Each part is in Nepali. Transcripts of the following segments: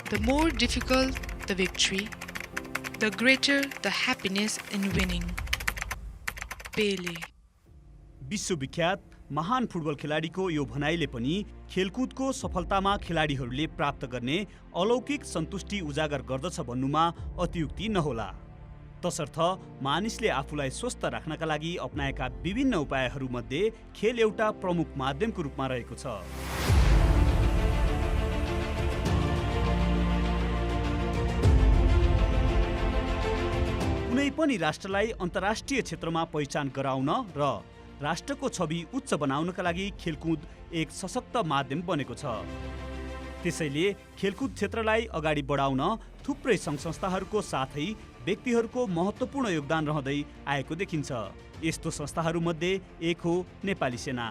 The more difficult the victory, the greater the happiness in winning. Pele. विश्वविख्यात महान फुटबल खेलाडीको यो भनाइले पनि खेलकुदको सफलतामा खेलाडीहरूले प्राप्त गर्ने अलौकिक सन्तुष्टि उजागर गर्दछ भन्नुमा अतियुक्ति नहोला। तसर्थ मानिसले आफूलाई स्वस्थ राख्नका लागि अपनाएका विभिन्न उपायहरूमध्ये खेल एउटा प्रमुख माध्यमको रूपमा रहेको छ। कुनै पनि राष्ट्रलाई अन्तर्राष्ट्रिय क्षेत्रमा पहिचान गराउन र राष्ट्रको छवि उच्च बनाउनका लागि खेलकुद एक सशक्त माध्यम बनेको छ। त्यसैले खेलकुद क्षेत्रलाई अगाडि बढाउन थुप्रै सङ्घ संस्थाहरूको साथै व्यक्तिहरूको महत्त्वपूर्ण योगदान रहँदै आएको देखिन्छ। यस्तो संस्थाहरूमध्ये एक हो नेपाली सेना।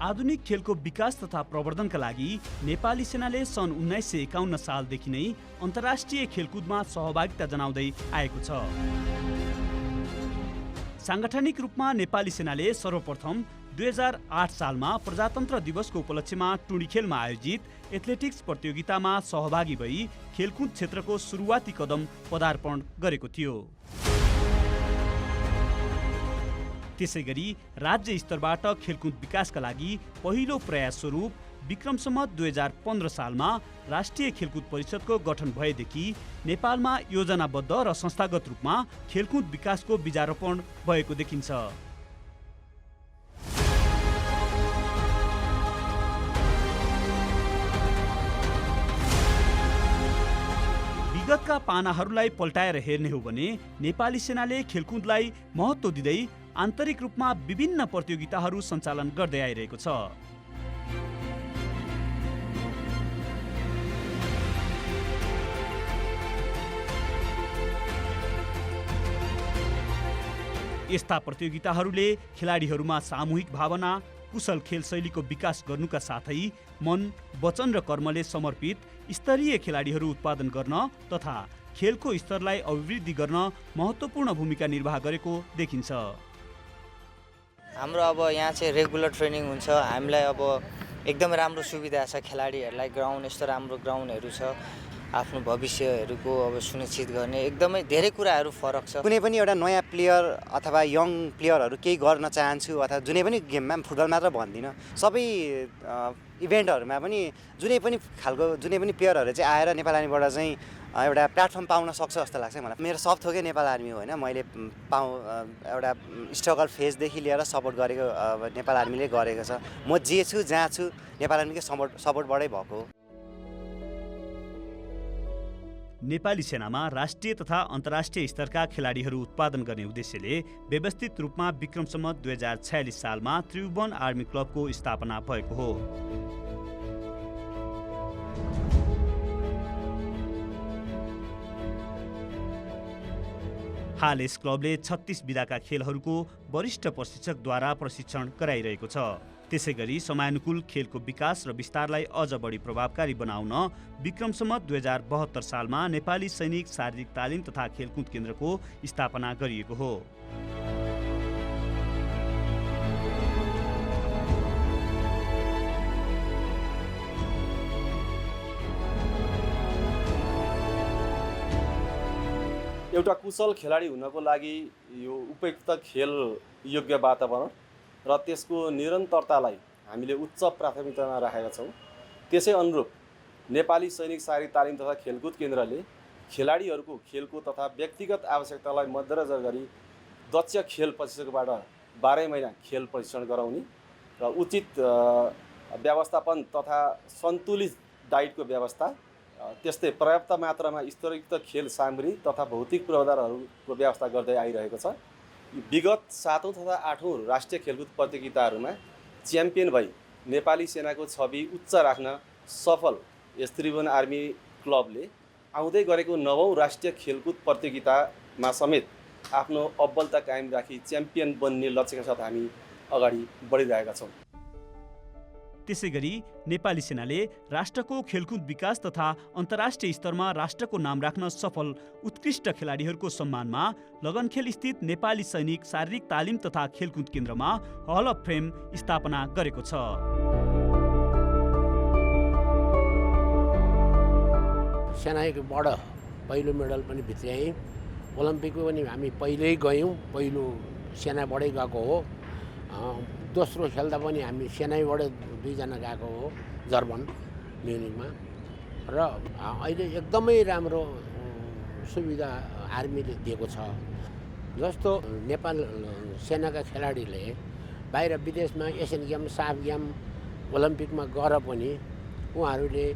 आधुनिक खेलको विकास तथा प्रवर्धनका लागि नेपाली सेनाले सन् 1951 सालदेखि नै अन्तर्राष्ट्रिय खेलकुदमा सहभागिता जनाउँदै आएको छ। साङ्गठनिक रूपमा नेपाली सेनाले सर्वप्रथम 2008 सालमा प्रजातन्त्र दिवसको उपलक्ष्यमा टुँडिखेलमा आयोजित एथलेटिक्स प्रतियोगितामा सहभागी भई खेलकुद क्षेत्रको सुरुवाती कदम पदार्पण गरेको थियो। त्यसैगरी राज्य स्तरबाट खेलकुद विकासका लागि पहिलो प्रयास स्वरूप विक्रम सम्वत 2015 सालमा राष्ट्रिय खेलकुद परिषदको गठन भएदेखि नेपालमा योजनाबद्ध र संस्थागत रूपमा खेलकुद विकासको बीजारोपण भएको देखिन्छ। विगतका पानाहरूलाई पल्टाएर हेर्ने हो भने नेपाली सेनाले खेलकुदलाई महत्त्व दिँदै आन्तरिक रूपमा विभिन्न प्रतियोगिताहरू सञ्चालन गर्दै आइरहेको छ। यस्ता प्रतियोगिताहरूले खेलाडीहरूमा सामूहिक भावना, कुशल खेल शैलीको विकास गर्नुका साथै मन, वचन र कर्मले समर्पित स्तरीय खेलाडीहरू उत्पादन गर्न तथा खेलको स्तरलाई अभिवृद्धि गर्न महत्त्वपूर्ण भूमिका निर्वाह गरेको देखिन्छ। हाम्रो अब यहाँ चाहिँ रेगुलर ट्रेनिङ हुन्छ। हामीलाई अब एकदम राम्रो सुविधा छ। खेलाडीहरूलाई ग्राउन्ड यस्तो राम्रो ग्राउन्डहरू छ। आफ्नो भविष्यहरूको अब सुनिश्चित गर्ने एकदमै धेरै कुराहरू फरक छ। कुनै पनि एउटा नयाँ प्लेयर अथवा यङ प्लेयरहरू केही गर्न चाहन्छु अथवा जुनै पनि गेममा फुटबल मात्र भन्दिनँ, सबै इभेन्टहरूमा पनि जुनै पनि प्लेयरहरू चाहिँ आएर नेपाल आर्मीबाट चाहिँ एउटा प्लेटफर्म पाउन सक्छ जस्तो लाग्छ मलाई। मेरो सब थोकै नेपाल आर्मी हो होइन। मैले एउटा स्ट्रगल फेजदेखि लिएर सपोर्ट गरेको नेपाल आर्मीले गरेको छ। म जे छु जहाँ छु नेपाल आर्मीकै सपोर्टबाटै भएको हो। नेपाली सेनामा राष्ट्रिय तथा अन्तर्राष्ट्रिय स्तरका खेलाडीहरू उत्पादन गर्ने उद्देश्यले व्यवस्थित रूपमा विक्रम सम्वत 2046 सालमा त्रिभुवन आर्मी क्लबको स्थापना भएको हो। हाल यस क्लबले 36 विधाका खेलहरूको वरिष्ठ प्रशिक्षकद्वारा प्रशिक्षण गराइरहेको छ। त्यसैगरी समयानुकूल खेलको विकास र विस्तारलाई अझ बढी प्रभावकारी बनाउन विक्रम सम्वत 2072 सालमा नेपाली सैनिक शारीरिक तालिम तथा खेलकुद केन्द्रको स्थापना गरिएको हो। एउटा कुशल खेलाडी हुनको लागि यो उपयुक्त खेल योग्य वातावरण र त्यसको निरन्तरतालाई हामीले उच्च प्राथमिकतामा राखेका छौँ। त्यसै अनुरूप नेपाली सैनिक शारीरिक तालिम तथा खेलकुद केन्द्रले खेलाडीहरूको खेलको तथा व्यक्तिगत आवश्यकतालाई मध्यनजर गरी दक्ष खेल प्रशिक्षकबाट 12 महिना खेल प्रशिक्षण गराउने र उचित व्यवस्थापन तथा सन्तुलित डाइटको व्यवस्था, त्यस्तै पर्याप्त मात्रामा स्तरयुक्त खेल सामग्री तथा भौतिक पूर्वाधारहरूको व्यवस्था गर्दै आइरहेको छ। विगत 7औं तथा 8औं राष्ट्रिय खेलकुद प्रतियोगिताहरूमा च्याम्पियन भई नेपाली सेनाको छवि उच्च राख्न सफल यस त्रिभुवन आर्मी क्लबले आउँदै गरेको 9औं राष्ट्रिय खेलकुद प्रतियोगितामा समेत आफ्नो अब्बलता कायम राखी च्याम्पियन बन्ने लक्ष्यका साथ हामी अगाडि बढिरहेका छौँ। त्यसैगरी नेपाली सेनाले राष्ट्रको खेलकुद विकास तथा अन्तर्राष्ट्रिय स्तरमा राष्ट्रको नाम राख्न सफल उत्कृष्ट खेलाडीहरूको सम्मानमा लगनखेल स्थित नेपाली सैनिक शारीरिक तालिम तथा खेलकुद केन्द्रमा हल अफ फेम स्थापना गरेको छ। सेनाबाट पहिलो मेडल पनि भित्र्याएँ, ओलम्पिकमा पनि हामी पहिल्यै गयौँ, पहिलो सेनाबाटै गएको हो। दोस्रो खेल्दा पनि हामी सेनाबाट 2 जना गएको हो जर्मन म्युनिकमा। र अहिले एकदमै राम्रो सुविधा आर्मीले दिएको छ। जस्तो नेपाल सेनाका खेलाडीले बाहिर विदेशमा एसियन गेम, साफ गेम, ओलम्पिकमा गएर पनि उहाँहरूले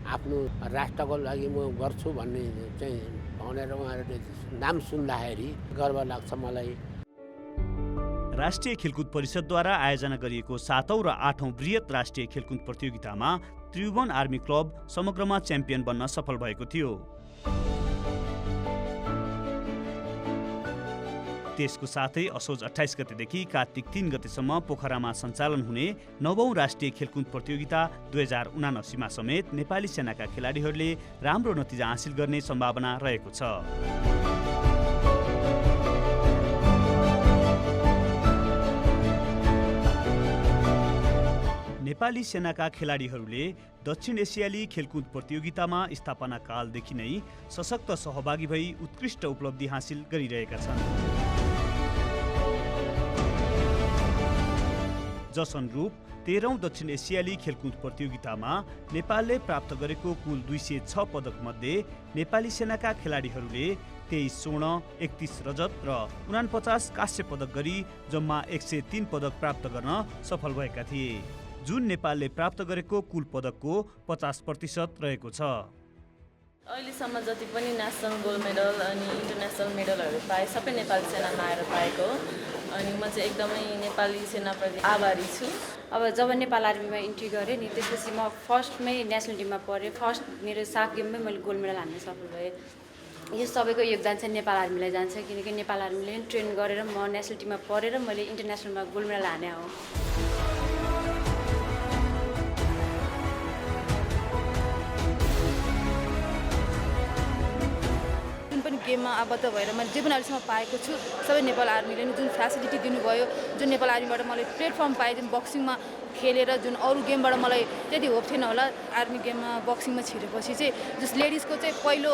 आफ्नो राष्ट्रको लागि म गर्छु भन्ने चाहिँ भनेर उहाँहरूले नाम सुन्दाखेरि गर्व लाग्छ मलाई। राष्ट्रिय खेलकुद परिषदद्वारा आयोजना गरिएको 7औं र 8औं बृहत राष्ट्रिय खेलकुद प्रतियोगितामा त्रिभुवन आर्मी क्लब समग्रमा च्याम्पियन बन्न सफल भएको थियो। त्यसको साथै असोज 28 गतेदेखि कार्तिक 3 गतेसम्म पोखरामा सञ्चालन हुने 9औं राष्ट्रिय खेलकुद प्रतियोगिता 2079 मा समेत नेपाली सेनाका खेलाडीहरूले राम्रो नतिजा हासिल गर्ने सम्भावना रहेको छ। नेपाली सेनाका खेलाडीहरूले दक्षिण एसियाली खेलकुद प्रतियोगितामा स्थापना कालदेखि नै सशक्त सहभागी भई उत्कृष्ट उपलब्धि हासिल गरिरहेका छन्। जस अनुरूप 13औं दक्षिण एसियाली खेलकुद प्रतियोगितामा नेपालले प्राप्त गरेको कुल 206 पदक मध्ये नेपाली सेनाका खेलाडीहरूले 23 स्वर्ण, 31 रजत र 49 काँस्य पदक गरी जम्मा 103 पदक प्राप्त गर्न सफल भएका थिए, जुन नेपालले प्राप्त गरेको कुल पदकको 50% रहेको छ। अहिलेसम्म जति पनि नेसनल गोल्ड मेडल अनि इन्टरनेसनल मेडलहरू पाएँ सबै नेपाली सेनामा आएर पाएको हो। अनि म चाहिँ एकदमै नेपाली सेनाप्रति आभारी छु। अब जब नेपाल आर्मीमा इन्ट्री गरेँ नि त्यसपछि म फर्स्टमै नेसनल टिममा परेँ। फर्स्ट मेरो साफ गेममै मैले गोल्ड मेडल हान्न सफल भएँ। यो सबैको योगदान चाहिँ नेपाल आर्मीलाई जान्छ, किनकि नेपाल आर्मीले ट्रेन गरेर म नेसनल टिममा परेर मैले इन्टरनेसनलमा गोल्ड मेडल हाने हो। गेममा आबद्ध भएर मैले जे पनि अहिलेसम्म पाएको छु सबै नेपाल आर्मीले नै जुन फ्यासिलिटी दिनुभयो, जुन नेपाल आर्मीबाट मलाई प्लेटफर्म पाएँ, जुन बक्सिङमा खेलेर जुन अरू गेमबाट मलाई त्यति होप थिएन होला। आर्मी गेममा बक्सिङमा छिरेपछि चाहिँ जस लेडिजको चाहिँ पहिलो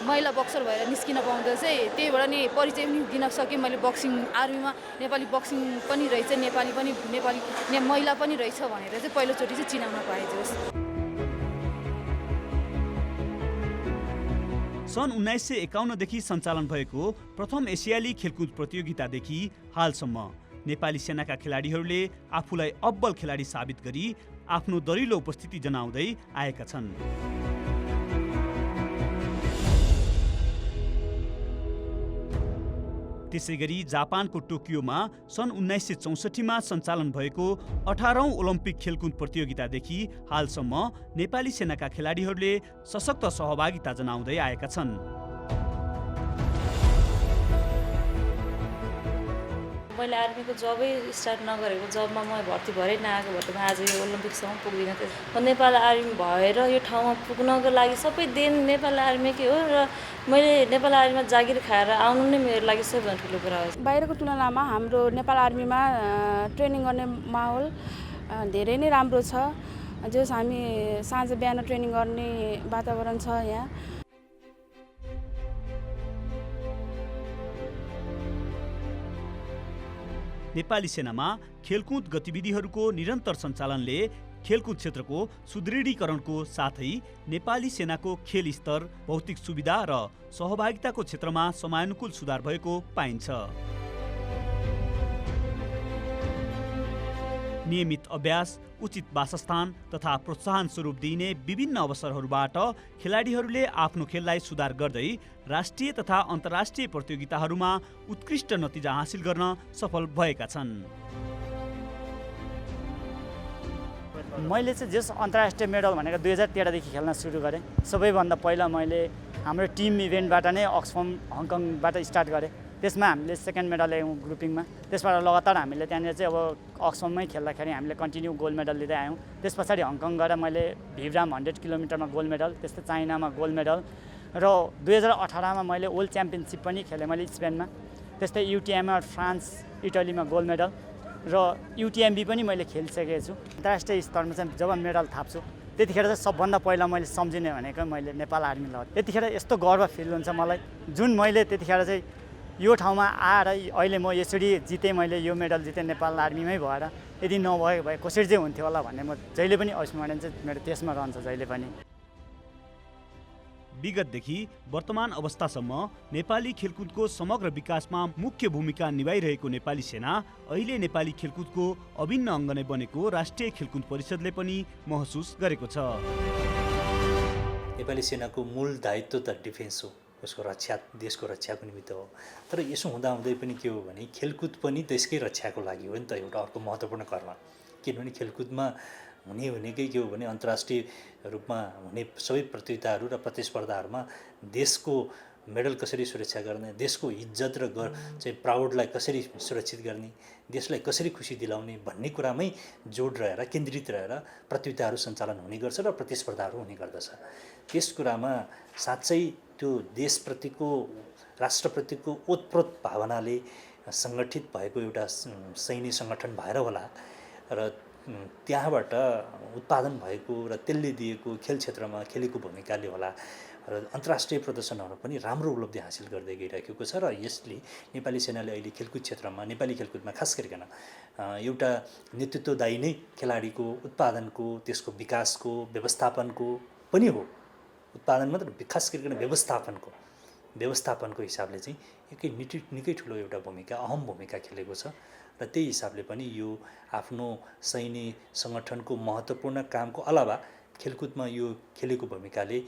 महिला बक्सर भएर निस्किन पाउँदा चाहिँ त्यहीबाट नै परिचय पनि दिन सकेँ मैले। बक्सिङ आर्मीमा नेपाली बक्सिङ पनि रहेछ, नेपाली महिला पनि रहेछ भनेर चाहिँ पहिलोचोटि चाहिँ चिनाउन पाएँ। जस सन् 1951 देखि सञ्चालन भएको प्रथम एसियाली खेलकुद प्रतियोगितादेखि हालसम्म नेपाली सेनाका खेलाडीहरूले आफूलाई अब्बल खेलाडी साबित गरी आफ्नो दरिलो उपस्थिति जनाउँदै आएका छन्। त्यसैगरी जापानको टोकियोमा सन् 1964 मा सञ्चालन भएको 18औं ओलम्पिक खेलकुद प्रतियोगितादेखि हालसम्म नेपाली सेनाका खेलाडीहरूले सशक्त सहभागिता जनाउँदै आएका छन्। मैले आर्मीको जबै स्टार्ट नगरेको, जबमा म भर्ती भएरै नआएको भएकोमा आज यो ओलम्पिकसम्म पुग्दिनँ। नेपाल आर्मी भएर यो ठाउँमा पुग्नको लागि सबै दिन नेपाल आर्मीकै हो र मैले नेपाल आर्मीमा जागिर खाएर आउनु नै मेरो लागि सबैभन्दा ठुलो कुरा हो। बाहिरको तुलनामा हाम्रो नेपाल आर्मीमा ट्रेनिङ गर्ने माहौल धेरै नै राम्रो छ। जस हामी साँझ बिहान ट्रेनिङ गर्ने वातावरण छ यहाँ। नेपाली सेनामा खेलकुद गतिविधिहरूको निरन्तर सञ्चालनले खेलकुद क्षेत्रको सुदृढीकरणको साथै नेपाली सेनाको खेल स्तर, भौतिक सुविधा र सहभागिताको क्षेत्रमा समयानुकूल सुधार भएको पाइन्छ। नियमित अभ्यास, उचित वासस्थान तथा प्रोत्साहन स्वरूप दिइने विभिन्न अवसरहरूबाट खेलाडीहरूले आफ्नो खेललाई सुधार गर्दै राष्ट्रिय तथा अन्तर्राष्ट्रिय प्रतियोगिताहरूमा उत्कृष्ट नतिजा हासिल गर्न सफल भएका छन्। मैले चाहिँ जस अन्तर्राष्ट्रिय मेडल भनेको 2013 देखि खेल्न सुरु गरेँ। सबैभन्दा पहिला मैले हाम्रो टिम इभेन्टबाट नै अक्सफर्म हङकङबाट स्टार्ट गरेँ। त्यसमा हामीले सेकेन्ड मेडल ल्यायौँ ग्रुपिङमा। त्यसबाट लगातार हामीले त्यहाँनिर चाहिँ अब अक्सममै खेल्दाखेरि हामीले कन्टिन्यू गोल्ड मेडल लिँदै आयौँ। त्यस पछाडि हङकङ गएर मैले भिब्राम 100 किलोमिटरमा गोल्ड मेडल, त्यस्तै चाइनामा गोल्ड मेडल र 2018मा मैले वर्ल्ड च्याम्पियनसिप पनि खेलेँ मैले स्पेनमा। त्यस्तै युटिएमआर फ्रान्स इटलीमा गोल्ड मेडल र युटिएमबी पनि मैले खेलिसकेको छु। अन्तर्राष्ट्रिय स्तरमा चाहिँ जब मेडल थाप्छु त्यतिखेर चाहिँ सबभन्दा पहिला मैले सम्झिने भनेको मैले नेपाल आर्मी लगाएँ। त्यतिखेर यस्तो गर्व फिल हुन्छ मलाई, जुन मैले त्यतिखेर चाहिँ यो ठाउँमा आएर अहिले म यसरी जितेँ, मैले यो मेडल जितेँ नेपाल आर्मीमै भएर। यदि नभएको भए कसरी चाहिँ हुन्थ्यो होला भन्ने म जहिले पनि स्मरण चाहिँ मेरो त्यसमा रहन्छ जहिले पनि। विगतदेखि वर्तमान अवस्थासम्म नेपाली खेलकुदको समग्र विकासमा मुख्य भूमिका निभाइरहेको नेपाली सेना अहिले नेपाली खेलकुदको अभिन्न अङ्ग नै बनेको राष्ट्रिय खेलकुद परिषदले पनि महसुस गरेको छ। नेपाली सेनाको मूल दायित्व त डिफेन्स हो, उसको रक्षा, देशको रक्षाको निमित्त हो। तर यसो हुँदाहुँदै पनि के हो भने खेलकुद पनि देशकै रक्षाको लागि हो नि त, एउटा अर्को महत्त्वपूर्ण कर्म। किनभने खेलकुदमा हुनेकै के हो भने अन्तर्राष्ट्रिय रूपमा हुने सबै प्रतियोगिताहरू र प्रतिस्पर्धाहरूमा देशको मेडल कसरी सुरक्षा गर्ने, देशको इज्जत र चाहिँ प्राउडलाई कसरी सुरक्षित गर्ने, देशलाई कसरी खुसी दिलाउने भन्ने कुरामै जोड रहेर केन्द्रित रहेर प्रतियोगिताहरू सञ्चालन हुने गर्छ र प्रतिस्पर्धाहरू हुने गर्दछ। त्यस कुरामा साँच्चै त्यो देशप्रतिको, राष्ट्रप्रतिको ओतप्रोत भावनाले सङ्गठित भएको एउटा सैन्य सङ्गठन भएर होला र त्यहाँबाट उत्पादन भएको र त्यसले दिएको खेल क्षेत्रमा खेलेको भूमिकाले होला र अन्तर्राष्ट्रिय प्रदर्शनहरू पनि राम्रो उपलब्धि हासिल गर्दै गइरहेको छ। र यसले नेपाली सेनाले अहिले खेलकुद क्षेत्रमा, नेपाली खेलकुदमा खास गरिकन एउटा नेतृत्वदायी नै खेलाडीको उत्पादनको, त्यसको विकासको, व्यवस्थापनको पनि हो। उत्पादन मात्र, खास गरिकन व्यवस्थापनको हिसाबले चाहिँ निकै ठुलो एउटा भूमिका, अहम भूमिका खेलेको छ। र त्यही हिसाबले पनि यो आफ्नो सैन्य सङ्गठनको महत्त्वपूर्ण कामको अलावा खेलकुदमा यो खेलेको भूमिकाले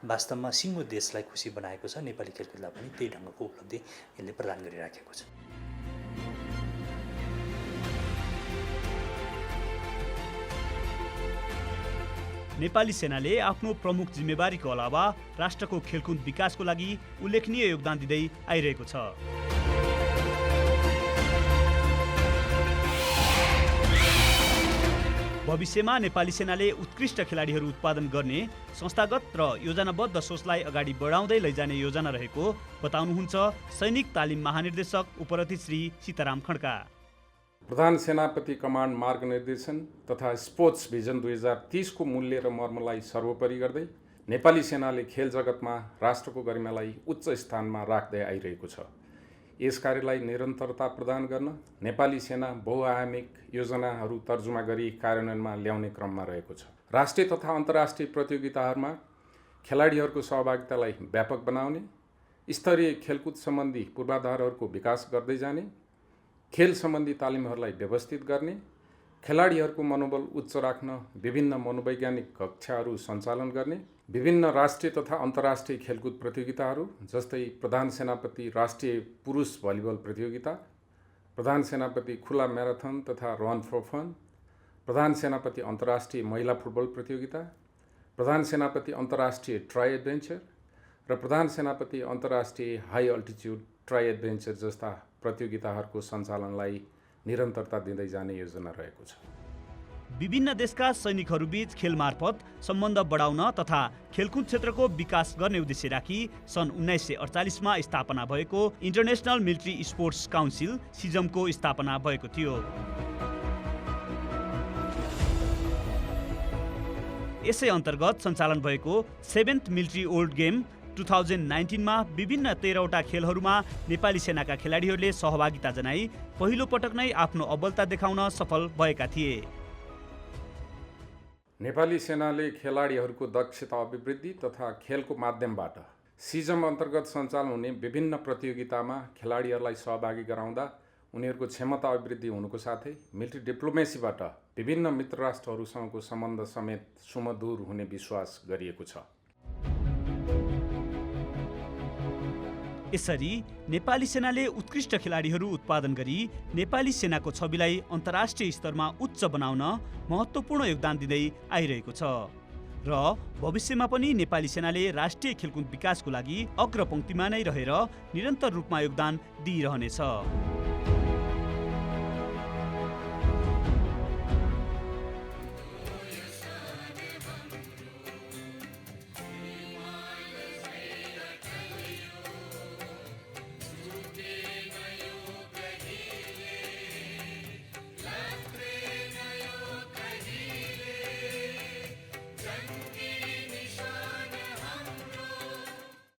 वास्तवमा सिङ्गो देशलाई खुसी बनाएको छ। नेपाली खेलकुदलाई पनि त्यही ढङ्गको उपलब्धि यसले प्रदान गरिराखेको छ। नेपाली सेनाले आफ्नो प्रमुख जिम्मेवारीको अलावा राष्ट्रको खेलकुद विकासको लागि उल्लेखनीय योगदान दिँदै आइरहेको छ। भविष्यमा नेपाली सेनाले उत्कृष्ट खेलाडीहरू उत्पादन गर्ने संस्थागत र योजनाबद्ध सोचलाई अगाडि बढाउँदै लैजाने योजना रहेको बताउनुहुन्छ सैनिक तालिम महानिर्देशक उपरथी श्री सीताराम खड्का। प्रधान सेनापति कमान्ड मार्गनिर्देशन तथा स्पोर्ट्स भिजन 2030 को मूल्य र मर्मलाई सर्वोपरि गर्दै नेपाली सेनाले खेल जगतमा राष्ट्रको गरिमालाई उच्च स्थानमा राख्दै आइरहेको छ। यस कार्यलाई निरन्तरता प्रदान गर्न नेपाली सेना बहुआयामिक योजनाहरू तर्जुमा गरी कार्यान्वयनमा ल्याउने क्रममा रहेको छ। राष्ट्रिय तथा अन्तर्राष्ट्रिय प्रतियोगिताहरूमा खेलाडीहरूको सहभागितालाई व्यापक बनाउने, स्तरीय खेलकुद सम्बन्धी पूर्वाधारहरूको विकास गर्दै जाने, खेल सम्बन्धी तालिमहरूलाई व्यवस्थित गर्ने, खेलाडीहरूको मनोबल उच्च राख्न विभिन्न मनोवैज्ञानिक कक्षाहरू सञ्चालन गर्ने, विभिन्न राष्ट्रिय तथा अन्तर्राष्ट्रिय खेलकुद प्रतियोगिताहरू जस्तै प्रधान सेनापति राष्ट्रिय पुरुष भलिबल प्रतियोगिता, प्रधान सेनापति खुला म्याराथन तथा रन फर फन, प्रधान सेनापति अन्तर्राष्ट्रिय महिला फुटबल प्रतियोगिता, प्रधान सेनापति अन्तर्राष्ट्रिय ट्राई एडभेन्चर र प्रधान सेनापति अन्तर्राष्ट्रिय हाई अल्टिच्युड ट्राई एडभेन्चर जस्ता प्रतियोगिताहरूको सञ्चालनलाई निरन्तरता दिँदै जाने योजना रहेको छ। विभिन्न देशका सैनिकहरूबीच खेल मार्फत सम्बन्ध बढाउन तथा खेलकुद क्षेत्रको विकास गर्ने उद्देश्य राखी सन् 1948मा स्थापना भएको इन्टरनेसनल मिलिट्री स्पोर्ट्स काउन्सिल सिजमको स्थापना भएको थियो। यसै अन्तर्गत सञ्चालन भएको 7th मिलिट्री ओल्ड गेम 2019मा विभिन्न 13वटा खेलहरूमा नेपाली सेनाका खेलाडीहरूले सहभागिता जनाई पहिलो पटक नै आफ्नो अब्बलता देखाउन सफल भएका थिए। नेपाली सेनाले खेलाडीहरूको दक्षता अभिवृद्धि तथा खेलको माध्यमबाट सिजम अन्तर्गत सञ्चालन हुने विभिन्न प्रतियोगितामा खेलाडीहरूलाई सहभागी गराउँदा उनीहरूको क्षमता अभिवृद्धि हुनुको साथै मिलिट्री डिप्लोमेसीबाट विभिन्न मित्र राष्ट्रहरूसँगको सम्बन्ध समेत सुमधुर हुने विश्वास गरिएको छ। यसरी नेपाली सेनाले उत्कृष्ट खेलाडीहरू उत्पादन गरी नेपाली सेनाको छविलाई अन्तर्राष्ट्रिय स्तरमा उच्च बनाउन महत्त्वपूर्ण योगदान दिँदै आइरहेको छ। र भविष्यमा पनि नेपाली सेनाले राष्ट्रिय खेलकुद विकासको लागि अग्रपङ्क्तिमा नै रहेर निरन्तर रूपमा योगदान दिइरहनेछ।